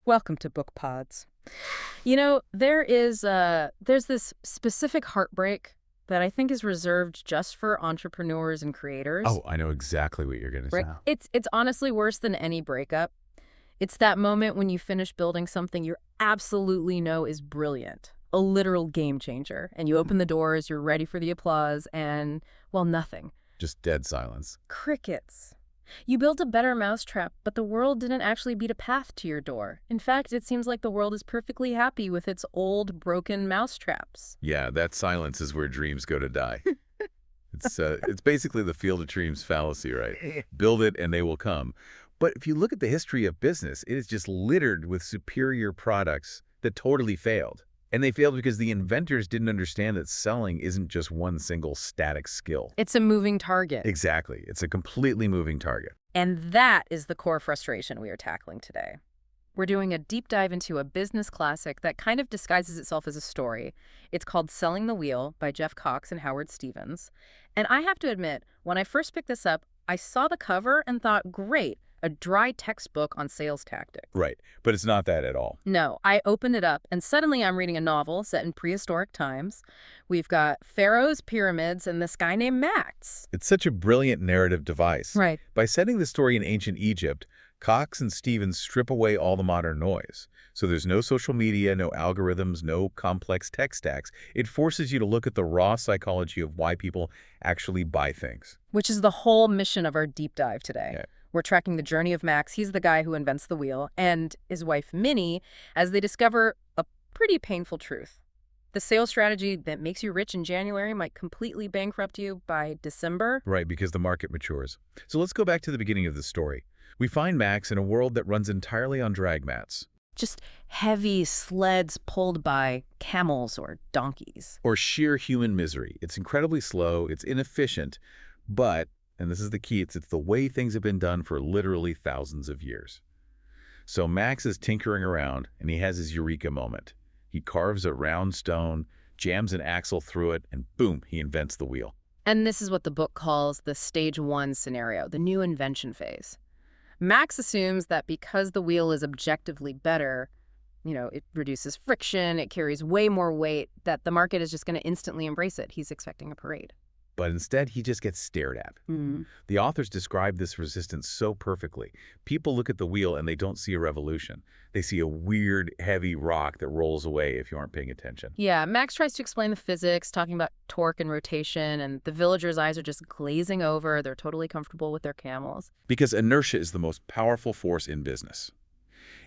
Welcome to Bookpods. There's this specific heartbreak that I think is reserved just for entrepreneurs and creators. Oh, I know exactly what you're going to say. Right? It's honestly worse than any breakup. It's that moment when you finish building something you absolutely know is brilliant, a literal game changer, and you open the doors, you're ready for the applause, and, well, nothing. Just dead silence. Crickets. You built a better mousetrap, but the world didn't actually beat a path to your door. In fact, it seems like the world is perfectly happy with its old, broken mousetraps. Yeah, that silence is where dreams go to die. It's basically the field of dreams fallacy, right? Build it and they will come. But if you look at the history of business, it is just littered with superior products that totally failed. And they failed because the inventors didn't understand that selling isn't just one single static skill. It's a moving target. Exactly. It's a completely moving target. And that is the core frustration we are tackling today. We're doing a deep dive into a business classic that kind of disguises itself as a story. It's called Selling the Wheel by Jeff Cox and Howard Stevens. And I have to admit, when I first picked this up, I saw the cover and thought, great, a dry textbook on sales tactics. Right. But it's not that at all. No, I opened it up, and suddenly I'm reading a novel set in prehistoric times. We've got pharaohs, pyramids, and this guy named Max. It's such a brilliant narrative device. Right. By setting the story in ancient Egypt, Cox and Stevens strip away all the modern noise. So there's no social media, no algorithms, no complex tech stacks. It forces you to look at the raw psychology of why people actually buy things. Which is the whole mission of our deep dive today. Yeah. We're tracking the journey of Max, he's the guy who invents the wheel, and his wife Minnie, as they discover a pretty painful truth. The sales strategy that makes you rich in January might completely bankrupt you by December. Right, because the market matures. So let's go back to the beginning of the story. We find Max in a world that runs entirely on drag mats. Just heavy sleds pulled by camels or donkeys. Or sheer human misery. It's incredibly slow, it's inefficient, but, and this is the key, it's the way things have been done for literally thousands of years. So Max is tinkering around, and he has his eureka moment. He carves a round stone, jams an axle through it, and boom, he invents the wheel. And this is what the book calls the stage 1 scenario, the new invention phase. Max assumes that because the wheel is objectively better, it reduces friction, it carries way more weight, that the market is just going to instantly embrace it. He's expecting a parade. But instead, he just gets stared at. The authors describe this resistance so perfectly. People look at the wheel and they don't see a revolution. They see a weird, heavy rock that rolls away if you aren't paying attention. Yeah, Max tries to explain the physics, talking about torque and rotation, and the villagers' eyes are just glazing over. They're totally comfortable with their camels. Because inertia is the most powerful force in business.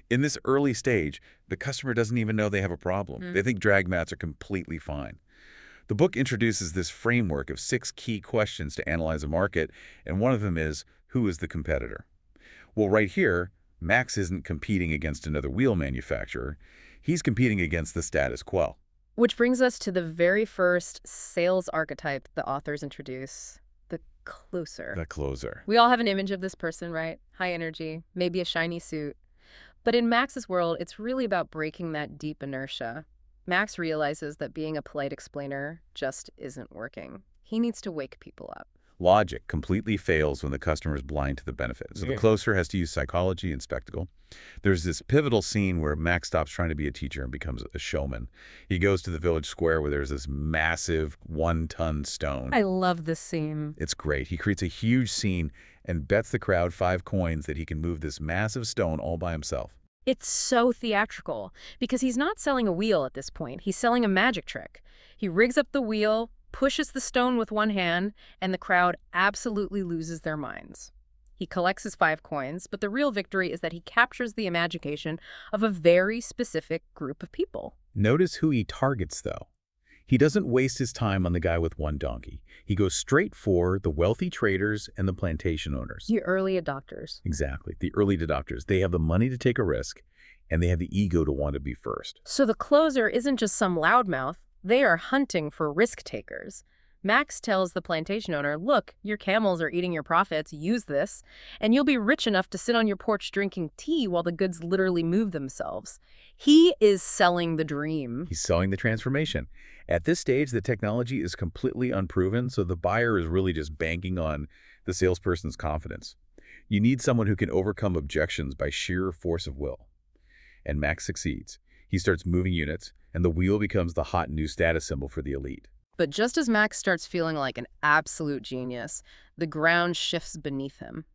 In this early stage, the customer doesn't even know they have a problem. They think drag mats are completely fine. The book introduces this framework of 6 key questions to analyze a market, and one of them is, who is the competitor? Well, right here, Max isn't competing against another wheel manufacturer. He's competing against the status quo. Which brings us to the very first sales archetype the authors introduce, the closer. The closer. We all have an image of this person, right? High energy, maybe a shiny suit. But in Max's world, it's really about breaking that deep inertia. Max realizes that being a polite explainer just isn't working. He needs to wake people up. Logic completely fails when the customer is blind to the benefit. So the closer has to use psychology and spectacle. There's this pivotal scene where Max stops trying to be a teacher and becomes a showman. He goes to the village square where there's this massive 1-ton stone. I love this scene. It's great. He creates a huge scene and bets the crowd 5 coins that he can move this massive stone all by himself. It's so theatrical because he's not selling a wheel at this point. He's selling a magic trick. He rigs up the wheel, pushes the stone with one hand, and the crowd absolutely loses their minds. He collects his 5 coins, but the real victory is that he captures the imagination of a very specific group of people. Notice who he targets, though. He doesn't waste his time on the guy with 1 donkey. He goes straight for the wealthy traders and the plantation owners. The early adopters. Exactly. The early adopters. They have the money to take a risk, and they have the ego to want to be first. So the closer isn't just some loudmouth. They are hunting for risk takers. Max tells the plantation owner, look, your camels are eating your profits, use this, and you'll be rich enough to sit on your porch drinking tea while the goods literally move themselves. He is selling the dream. He's selling the transformation. At this stage, the technology is completely unproven, so the buyer is really just banking on the salesperson's confidence. You need someone who can overcome objections by sheer force of will. And Max succeeds. He starts moving units, and the wheel becomes the hot new status symbol for the elite. But just as Max starts feeling like an absolute genius, the ground shifts beneath him.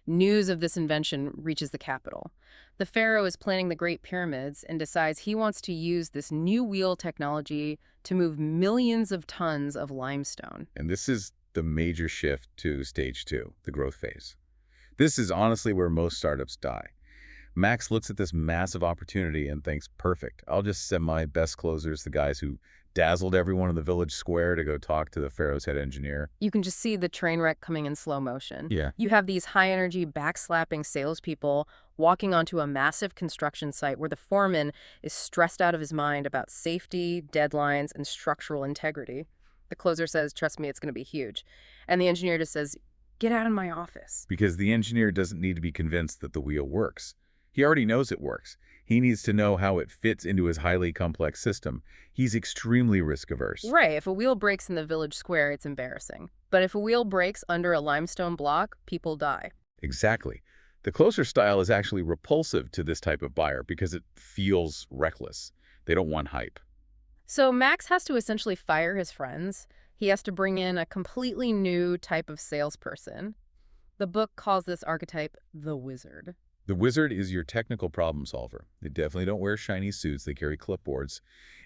News of this invention reaches the capital. The pharaoh is planning the Great Pyramids and decides he wants to use this new wheel technology to move millions of tons of limestone. And this is the major shift to stage 2, the growth phase. This is honestly where most startups die. Max looks at this massive opportunity and thinks, perfect, I'll just send my best closers, the guys who dazzled everyone in the village square, to go talk to the pharaoh's head engineer. You can just see the train wreck coming in slow motion. Yeah. You have these high-energy, backslapping salespeople walking onto a massive construction site where the foreman is stressed out of his mind about safety, deadlines, and structural integrity. The closer says, trust me, it's going to be huge. And the engineer just says, get out of my office. Because the engineer doesn't need to be convinced that the wheel works. He already knows it works. He needs to know how it fits into his highly complex system. He's extremely risk-averse. Right. If a wheel breaks in the village square, it's embarrassing. But if a wheel breaks under a limestone block, people die. Exactly. The closer style is actually repulsive to this type of buyer because it feels reckless. They don't want hype. So Max has to essentially fire his friends. He has to bring in a completely new type of salesperson. The book calls this archetype the wizard. The wizard is your technical problem solver. They definitely don't wear shiny suits. They carry clipboards.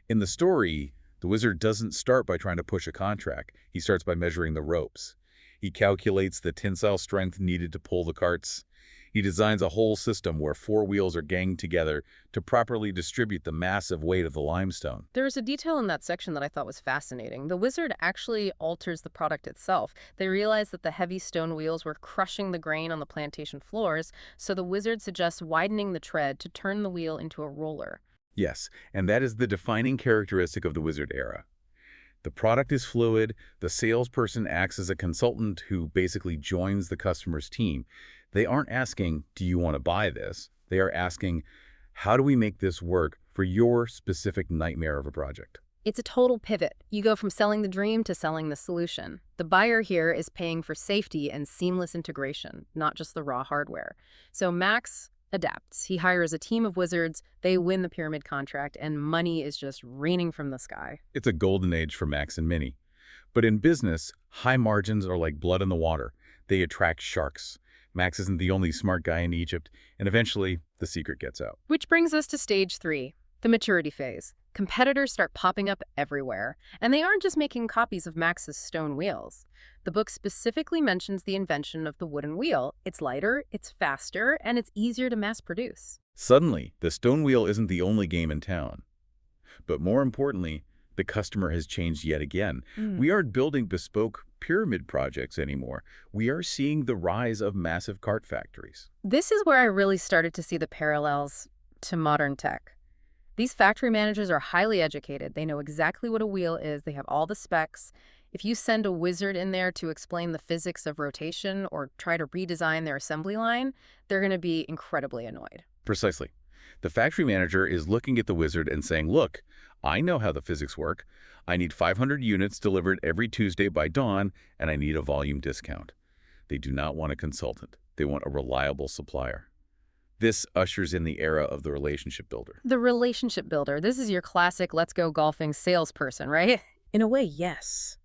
In the story, the wizard doesn't start by trying to push a contract. He starts by measuring the ropes. He calculates the tensile strength needed to pull the carts. He designs a whole system where 4 wheels are ganged together to properly distribute the massive weight of the limestone. There's a detail in that section that I thought was fascinating. The wizard actually alters the product itself. They realize that the heavy stone wheels were crushing the grain on the plantation floors, so the wizard suggests widening the tread to turn the wheel into a roller. Yes, and that is the defining characteristic of the wizard era. The product is fluid. The salesperson acts as a consultant who basically joins the customer's team. They aren't asking, do you want to buy this? They are asking, how do we make this work for your specific nightmare of a project? It's a total pivot. You go from selling the dream to selling the solution. The buyer here is paying for safety and seamless integration, not just the raw hardware. So Max adapts. He hires a team of wizards, they win the pyramid contract, and money is just raining from the sky. It's a golden age for Max and Minnie. But in business, high margins are like blood in the water. They attract sharks. Max isn't the only smart guy in Egypt, and eventually, the secret gets out. Which brings us to stage 3, the maturity phase. Competitors start popping up everywhere, and they aren't just making copies of Max's stone wheels. The book specifically mentions the invention of the wooden wheel. It's lighter, it's faster, and it's easier to mass produce. Suddenly, the stone wheel isn't the only game in town. But more importantly, the customer has changed yet again. We aren't building bespoke pyramid projects anymore. We are seeing the rise of massive cart factories. This is where I really started to see the parallels to modern tech. These factory managers are highly educated. They know exactly what a wheel is. They have all the specs. If you send a wizard in there to explain the physics of rotation or try to redesign their assembly line, they're going to be incredibly annoyed. Precisely. The factory manager is looking at the wizard and saying, look, I know how the physics work. I need 500 units delivered every Tuesday by dawn, and I need a volume discount. They do not want a consultant. They want a reliable supplier. This ushers in the era of the relationship builder. The relationship builder. This is your classic let's go golfing salesperson, right? In a way, yes.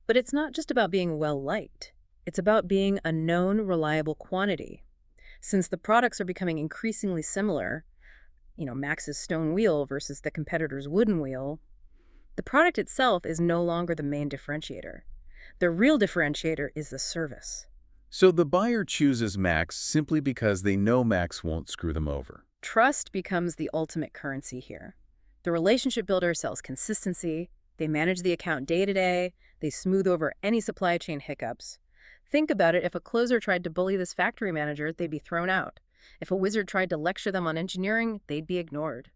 But it's not just about being well-liked. It's about being a known, reliable quantity. Since the products are becoming increasingly similar, Max's stone wheel versus the competitor's wooden wheel, the product itself is no longer the main differentiator. The real differentiator is the service. So the buyer chooses Max simply because they know Max won't screw them over. Trust becomes the ultimate currency here. The relationship builder sells consistency, they manage the account day to day, they smooth over any supply chain hiccups. Think about it, if a closer tried to bully this factory manager, they'd be thrown out. If a wizard tried to lecture them on engineering, they'd be ignored.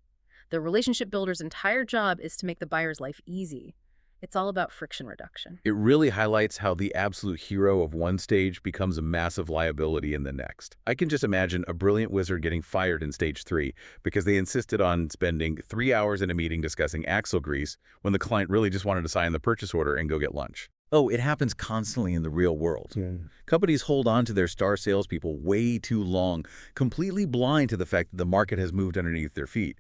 The relationship builder's entire job is to make the buyer's life easy. It's all about friction reduction. It really highlights how the absolute hero of one stage becomes a massive liability in the next. I can just imagine a brilliant wizard getting fired in stage 3 because they insisted on spending 3 hours in a meeting discussing axle grease when the client really just wanted to sign the purchase order and go get lunch. Oh, it happens constantly in the real world. Companies hold on to their star salespeople way too long, completely blind to the fact that the market has moved underneath their feet.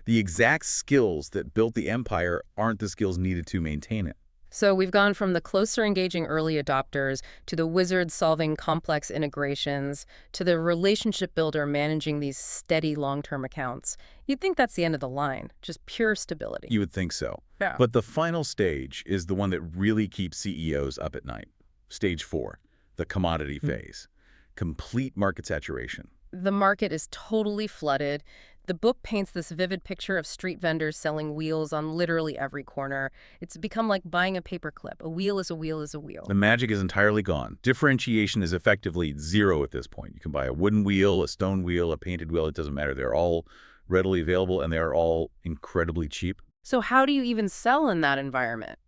The exact skills that built the empire aren't the skills needed to maintain it. So we've gone from the closer engaging early adopters to the wizard solving complex integrations to the relationship builder managing these steady long-term accounts. You'd think that's the end of the line, just pure stability. You would think so. Yeah. But the final stage is the one that really keeps CEOs up at night. Stage 4, the commodity phase. Complete market saturation. The market is totally flooded. The book paints this vivid picture of street vendors selling wheels on literally every corner. It's become like buying a paperclip. A wheel is a wheel is a wheel. The magic is entirely gone. Differentiation is effectively zero at this point. You can buy a wooden wheel, a stone wheel, a painted wheel. It doesn't matter. They're all readily available, and they are all incredibly cheap. So how do you even sell in that environment?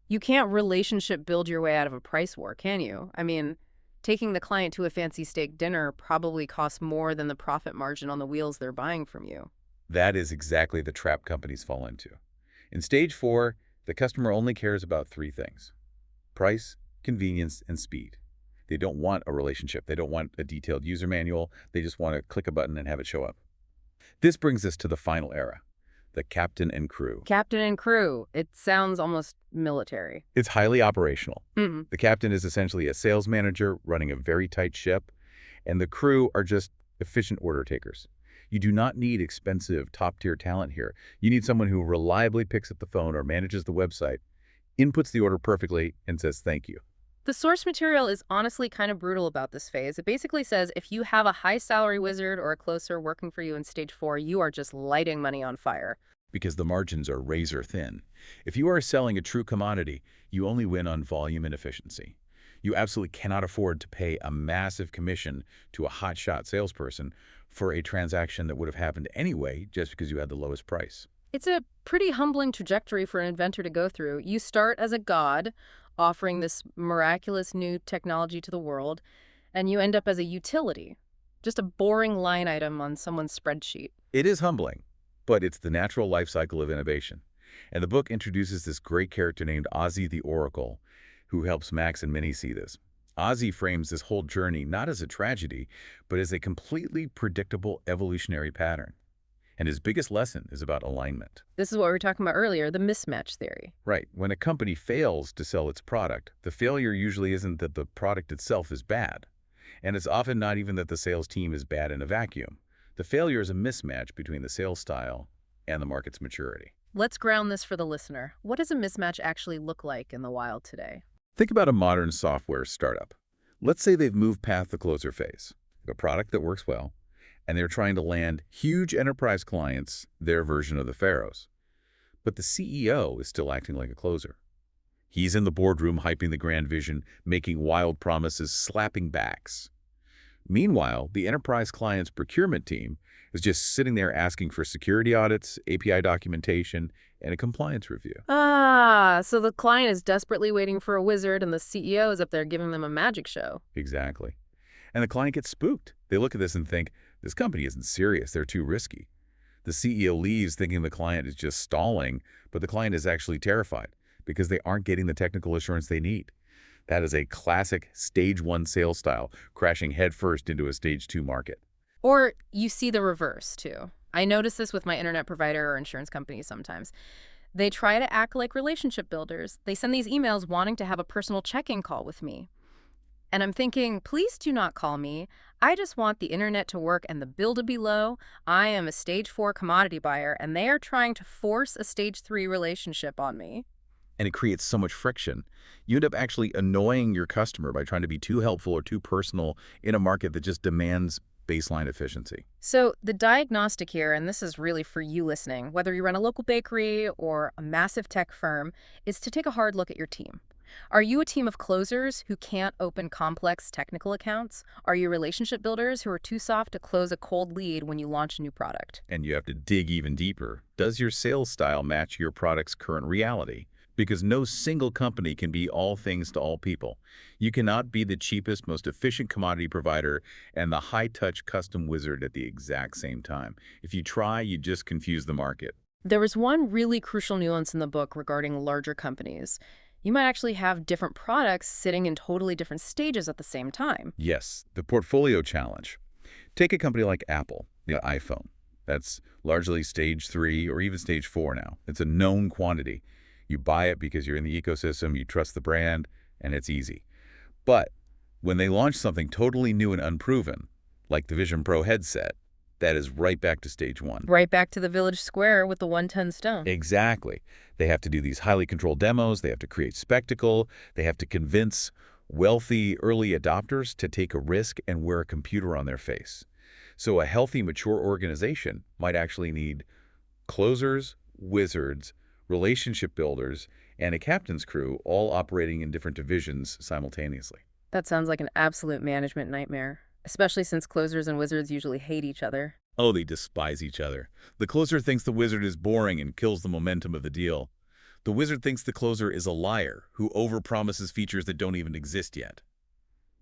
You can't relationship build your way out of a price war, can you? I mean, taking the client to a fancy steak dinner probably costs more than the profit margin on the wheels they're buying from you. That is exactly the trap companies fall into. In stage 4, the customer only cares about 3 things: price, convenience, and speed. They don't want a relationship. They don't want a detailed user manual. They just want to click a button and have it show up. This brings us to the final era, the captain and crew. Captain and crew. It sounds almost military. It's highly operational. Mm-mm. The captain is essentially a sales manager running a very tight ship, and the crew are just efficient order takers. You do not need expensive top-tier talent here. You need someone who reliably picks up the phone or manages the website, inputs the order perfectly, and says thank you. The source material is honestly kind of brutal about this phase. It basically says if you have a high-salary wizard or a closer working for you in stage 4, you are just lighting money on fire. Because the margins are razor thin. If you are selling a true commodity, you only win on volume and efficiency. You absolutely cannot afford to pay a massive commission to a hotshot salesperson for a transaction that would have happened anyway just because you had the lowest price. It's a pretty humbling trajectory for an inventor to go through. You start as a god, offering this miraculous new technology to the world, and you end up as a utility, just a boring line item on someone's spreadsheet. It is humbling, but it's the natural life cycle of innovation. And the book introduces this great character named Ozzy the Oracle, who helps Max and Minnie see this. Ozzy frames this whole journey not as a tragedy, but as a completely predictable evolutionary pattern. And his biggest lesson is about alignment. This is what we were talking about earlier, the mismatch theory. Right. When a company fails to sell its product, the failure usually isn't that the product itself is bad. And it's often not even that the sales team is bad in a vacuum. The failure is a mismatch between the sales style and the market's maturity. Let's ground this for the listener. What does a mismatch actually look like in the wild today? Think about a modern software startup. Let's say they've moved past the closer phase, a product that works well, and they're trying to land huge enterprise clients, their version of the pharaohs. But the CEO is still acting like a closer. He's in the boardroom hyping the grand vision, making wild promises, slapping backs. Meanwhile, the enterprise client's procurement team is just sitting there asking for security audits, API documentation, and a compliance review. So the client is desperately waiting for a wizard and the CEO is up there giving them a magic show. Exactly. And the client gets spooked. They look at this and think, this company isn't serious, they're too risky. The CEO leaves thinking the client is just stalling, but the client is actually terrified because they aren't getting the technical assurance they need. That is a classic stage 1 sales style, crashing headfirst into a stage 2 market. Or you see the reverse, too. I notice this with my internet provider or insurance company sometimes. They try to act like relationship builders. They send these emails wanting to have a personal check-in call with me. And I'm thinking, please do not call me. I just want the internet to work and the bill to be low. I am a stage 4 commodity buyer, and they are trying to force a stage 3 relationship on me. And it creates so much friction. You end up actually annoying your customer by trying to be too helpful or too personal in a market that just demands baseline efficiency. So the diagnostic here, and this is really for you listening, whether you run a local bakery or a massive tech firm, is to take a hard look at your team. Are you a team of closers who can't open complex technical accounts? Are you relationship builders who are too soft to close a cold lead when you launch a new product? And you have to dig even deeper. Does your sales style match your product's current reality? Because no single company can be all things to all people. You cannot be the cheapest, most efficient commodity provider and the high-touch custom wizard at the exact same time. If you try, you just confuse the market. There was one really crucial nuance in the book regarding larger companies. You might actually have different products sitting in totally different stages at the same time. Yes, the portfolio challenge. Take a company like Apple, the iPhone. That's largely stage 3 or even stage 4 now. It's a known quantity. You buy it because you're in the ecosystem, you trust the brand, and it's easy. But when they launch something totally new and unproven, like the Vision Pro headset, that is right back to stage 1. Right back to the village square with the 110 stone. Exactly. They have to do these highly controlled demos, they have to create spectacle, they have to convince wealthy early adopters to take a risk and wear a computer on their face. So a healthy, mature organization might actually need closers, wizards, relationship builders, and a captain's crew all operating in different divisions simultaneously. That sounds like an absolute management nightmare, especially since closers and wizards usually hate each other. Oh, they despise each other. The closer thinks the wizard is boring and kills the momentum of the deal. The wizard thinks the closer is a liar who overpromises features that don't even exist yet.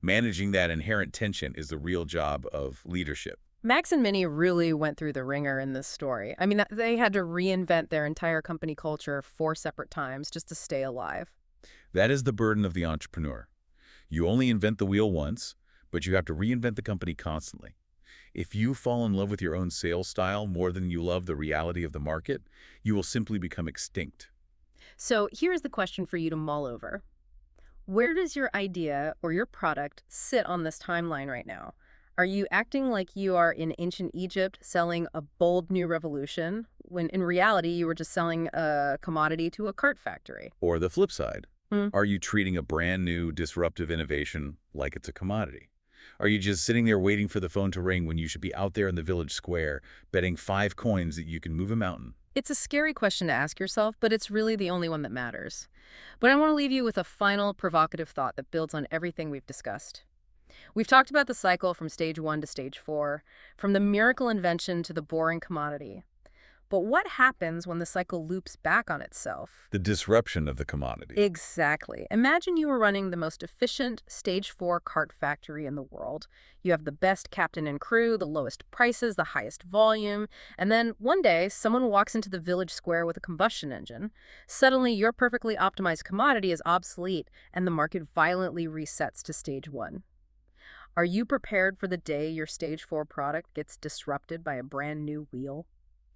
Managing that inherent tension is the real job of leadership. Max and Minnie really went through the ringer in this story. I mean, they had to reinvent their entire company culture 4 separate times just to stay alive. That is the burden of the entrepreneur. You only invent the wheel once, but you have to reinvent the company constantly. If you fall in love with your own sales style more than you love the reality of the market, you will simply become extinct. So here's the question for you to mull over. Where does your idea or your product sit on this timeline right now? Are you acting like you are in ancient Egypt selling a bold new revolution, when in reality you were just selling a commodity to a cart factory? Or the flip side, are you treating a brand new disruptive innovation like it's a commodity? Are you just sitting there waiting for the phone to ring when you should be out there in the village square betting 5 coins that you can move a mountain? It's a scary question to ask yourself, but it's really the only one that matters. But I want to leave you with a final provocative thought that builds on everything we've discussed. We've talked about the cycle from stage 1 to stage 4, from the miracle invention to the boring commodity. But what happens when the cycle loops back on itself? The disruption of the commodity. Exactly. Imagine you were running the most efficient stage 4 cart factory in the world. You have the best captain and crew, the lowest prices, the highest volume, and then one day someone walks into the village square with a combustion engine. Suddenly your perfectly optimized commodity is obsolete and the market violently resets to stage 1. Are you prepared for the day your stage 4 product gets disrupted by a brand new wheel?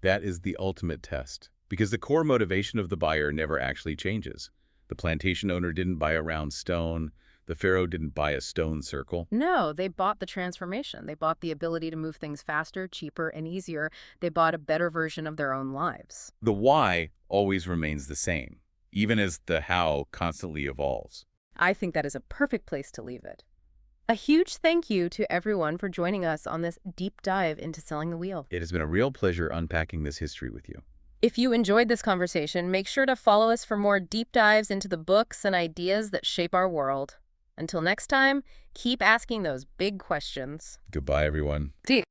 That is the ultimate test, because the core motivation of the buyer never actually changes. The plantation owner didn't buy a round stone. The pharaoh didn't buy a stone circle. No, they bought the transformation. They bought the ability to move things faster, cheaper, and easier. They bought a better version of their own lives. The why always remains the same, even as the how constantly evolves. I think that is a perfect place to leave it. A huge thank you to everyone for joining us on this deep dive into selling the wheel. It has been a real pleasure unpacking this history with you. If you enjoyed this conversation, make sure to follow us for more deep dives into the books and ideas that shape our world. Until next time, keep asking those big questions. Goodbye, everyone. See